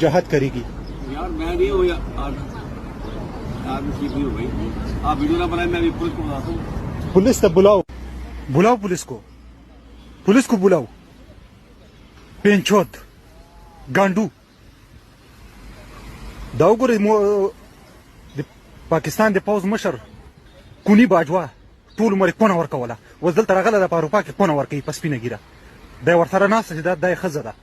जहाद करेगी। यार मैं नहीं हूँ यार नसीब नहीं हो भाई, आप वीडियो ना बनाए, मैं अभी पुलिस को बताता हूँ। पुलिस तब बुलाओ, बुलाओ पुलिस को बुलाओ। पेंचोद गांडू दाउगुर पाकिस्तान د پوز مشر کونی باجوا ټول مری کونه ورکوله اوس دلته راغله د اروپا کې کونه ورکوي په سپینه ګیره دی ورسره ناسته چې دا ښځه ده.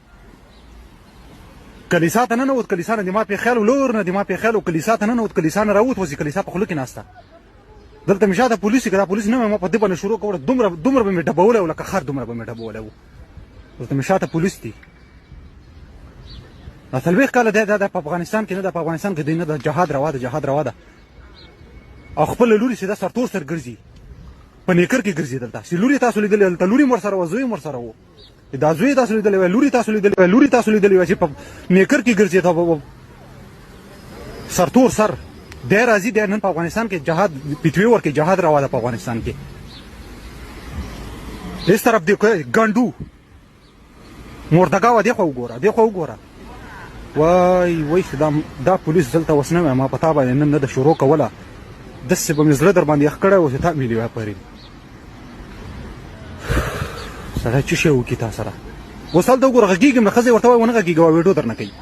کلیسا ته ننوت، کلیسا نه د ما پېښیال لور نه د ما پېښیال کلیسا ته ننوت، کلیسا نه راووت، اوس کلیسا په خوله کې ناسته. دلته مې شاته پولیس که دا پولیس نه وی ما په دې باندې شروع کوله دومره به مې ډبولی و لکه خر دومره به مې ډبولی و. دلته مې شاته پولیس دي. دا 40 کاله دی دا په افغانستان کې نه ده، په افغانستان کې دی نه ده. جهاد روا ده، جهاد روا ده. او خپل لوري سیده سرتور سر ګرځي، په نیکر کې ګرځي. دلته چې لوري تاسو لیدلې، دلته لوري مور سره و، زوی مور سره و. دا زوی تاسو لیدلې وای، لوري تاسو لیدلې وای، لوري تاسو لیدلې وای چې په نیکر کې ګرځي. ته سرتور سر دی راځي دی نن په افغانستان کې جهاد پیټوي ورکې جهاد روا ده په افغانستان کې. هیڅ طرف دی ګنډو مردګاوه دی خو وګوره، دی خو وګوره. وای دا پولیس دلته اوس نه ما په تا باندې نن نه ده شروع کوله. داسې به مې زړه در باندې یخ کړی و چې تا مې لیوه پرې سړی څه شی وکړي تا سره. اوس هلته وګوره غږېږم نه، ښځې ورته وایي ونه غږېږه ویډیو در نه کوي.